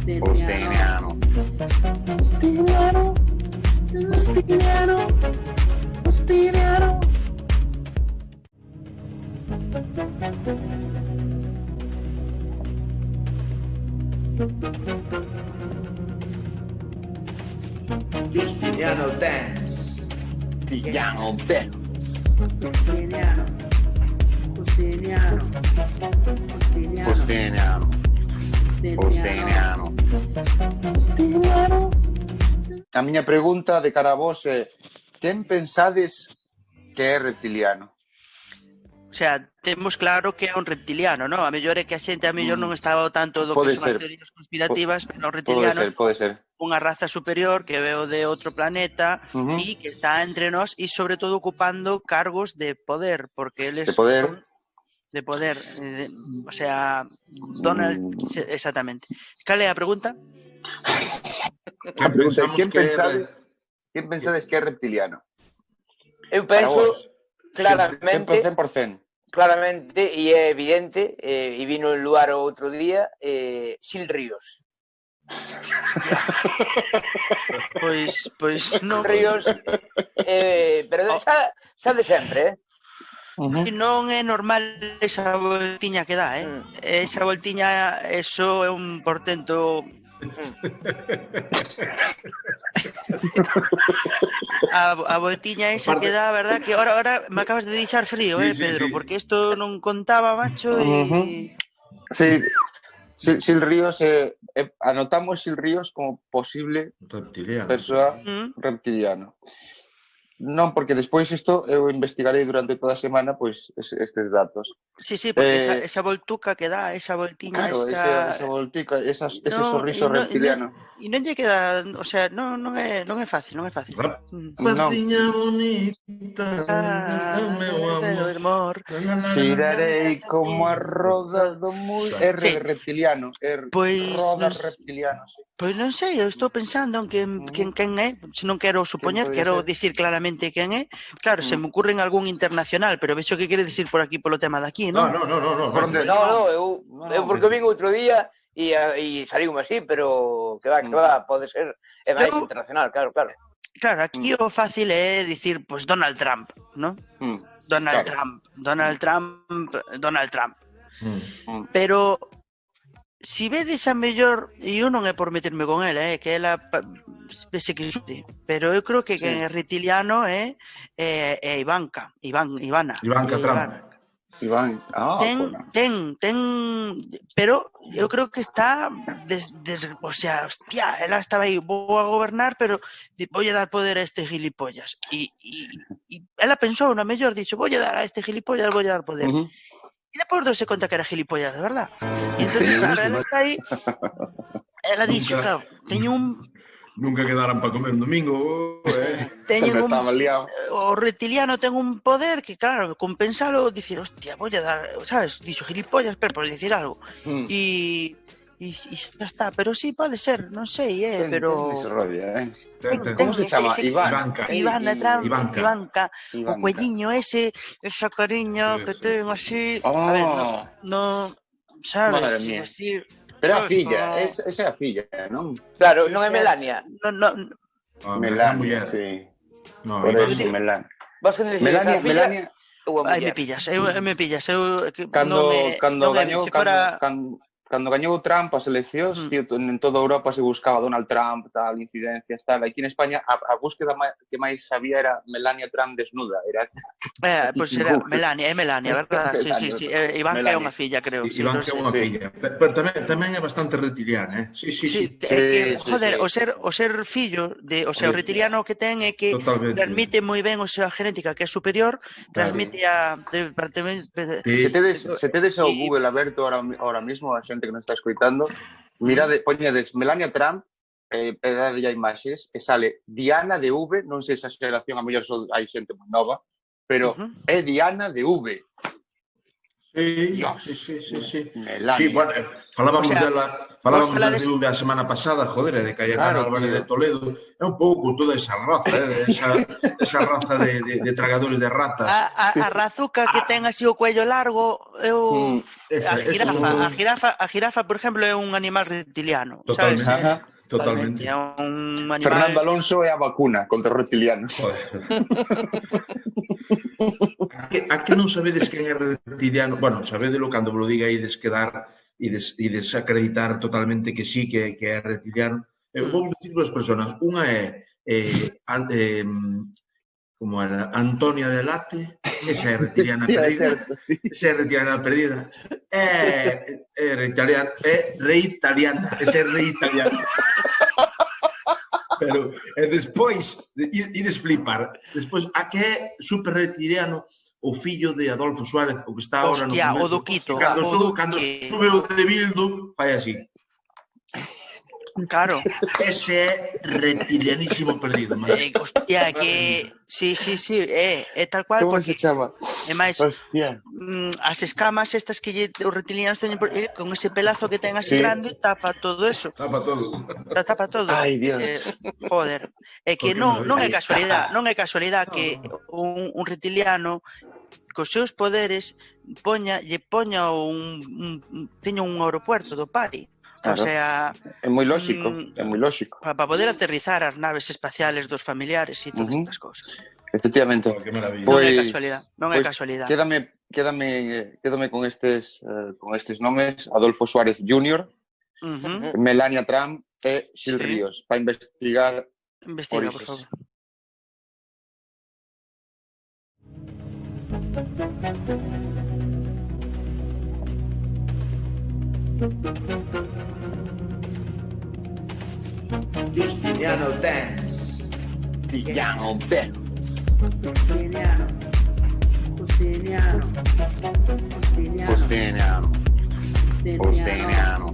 Justiniano. Justiniano. Justiniano. Justiniano. Justiniano Dance. Justiniano Dance. Justiniano. Justiniano. Justiniano. Justiniano. Justiniano. A miña pregunta de cara a vos é: quen pensades que é reptiliano? O sea, temos claro que é un reptiliano, non? A mellor é que a xente a mellor non estaba ao tanto do que son as teorías conspirativas, pero os reptilianos Pode ser. unha raza superior que veo de outro planeta e que está entre nós e sobre todo ocupando cargos de poder, porque eles son de poder, o sea, Donald, exactamente. Cal é a pregunta? A pregunta é: quen pensades que é reptiliano? Eu penso claramente 100%. Claramente, e é evidente, e vino en lugar o outro día, Sil Ríos. Pois non. Ríos, pero xa de sempre, E non é normal esa voltiña que dá, Esa voltiña, eso é un portento. A voltiña esa que dá, verdad, que ahora me acabas de deixar frío, Pedro, porque isto non contaba, macho, e... Sí, Sil Ríos, anotamos Sil Ríos como posible persoa reptiliano. Non, porque despois isto eu investigarei durante toda a semana pois estes datos. Sí, porque esa voltuca que dá, esa voltiña, claro, esa voltica, ese sorriso reptiliano. E non lle queda, o sea, non é fácil, non é fácil. Rapaciña bonita, meu amor. Xirarei como a roda do mundo. R de reptiliano, roda reptiliano, sí. Pois non sei, eu estou pensando en quen é, se non quero supoñer, quero dicir claramente quen é. Claro, se me ocurre en algún internacional, pero vexo que quere dicir por aquí polo tema de aquí, non? No, eu porque vin outro día e saliu así, pero que va, pode ser é máis internacional, claro. Claro, aquí o fácil é dicir, pois Donald Trump, non? Donald Trump. Pero si vedes a mellor, e eu non é por meterme con ela, que ela pese que xute, pero eu creo que quen é reptiliano é Ivana. Ivanka Trump. Iván, ten, pero eu creo que está o sea, hostia, ela estaba aí, vou a gobernar, pero vou a dar poder a este gilipollas, e ela pensou, na mellor, dixo, vou a dar a este gilipollas, vou a dar poder. E depois douse conta que era gilipollas, de verdad. E entón, claro, ela está aí, ela dixo, claro, teño un... Nunca quedaran para comer un domingo, o reptiliano ten un poder que, claro, compensalo, dicir, hostia, vou a dar, sabes, dixo gilipollas, pero por dicir algo. E xa está, pero sí, pode ser, non sei, pero... Como se chama? Ivanka, o cuelliño ese cariño que ten así... A ver, non, sabes, decir... Pero a filla, esa é a filla, non? Claro, non é Melania. Melania, sí. Por eso, Melania. Vos que dicís a filla? Aí me pillas. Cando gañou Trump as eleccións, en toda Europa se buscaba Donald Trump, tal, incidencias, tal. Aquí en España a búsqueda que máis sabía era Melania Trump desnuda. Pois era Melania, verdad? Sí. Ivanka é unha filla, creo. Ivanka é unha filla. Pero tamén é bastante reptiliana, Sí. Joder, o ser fillo de... O sea, o reptiliano que ten é que transmite moi ben a súa genética, que é superior, transmite a... Se tedes ao Google aberto ahora mismo, a xente que nos está escoitando, poñedes Melania Trump, pedade a imaxes, e sale Diana de V, non sei se a xeración, a mellor hai xente moi nova, pero é Diana de V. Dios. Sí. Melania. Sí, bueno, falábamos O sea, falábamos vos falades- da DV a semana pasada, joder, de Cayetano Claro, Álvarez tío. de Toledo, é un pouco toda esa raza, esa raza de tragadores de ratas. A razuca que ten así o cuello largo, eu Esa a jirafa, por exemplo, é un animal reptiliano, Totalmente. sabes? Ajá. Totalmente. É un animal. Fernando Alonso é a vacuna contra os reptilianos. Joder. A que non sabedes quen é reptiliano? Bueno, sabedelo cando vos lo diga ides quedar e desacreditar totalmente que sí, que é reptiliano. Vou dicir dúas personas. Unha é como era Antonia Delate, esa é reptiliana perdida. Sí. Esa é reptiliana perdida. É reitaliana. Esa é reitaliana. Pero despois, ides flipar, despois a que é super reptiliano o fillo de Adolfo Suárez, o que está agora no Hostia, Congreso. o do Quito. Cando O sube o de Bildu, fai así. Claro. Ese é reptilianísimo perdido, man. Hostia, que sí, é tal cual. Como se chama? É máis, Hostia. as escamas estas que os reptilianos teñen con ese pelazo que ten así Sí. grande, tapa todo eso. Tapa todo. Tapa todo. Ai, Dios. Joder. É que Porque non é aí casualidade, está. non é casualidade que un reptiliano cos seus poderes teña un aeropuerto do pai. Claro. O sea, É moi lógico, é moi lógico. para poder aterrizar as naves espaciales dos familiares e todas estas cousas. Efectivamente. Oh, que maravilla. Non é Pois- casualidade, non é Pois casualidade. quédame con estes nomes: Adolfo Suárez Jr., Ujú. Melania Trump e Gil Sí. Ríos, para investigar Investiga, por Origes. favor. Justiniano Dance. Tillano Benz. Justiniano. Justiniano. Justiniano. Justiniano. Justiniano. Justiniano.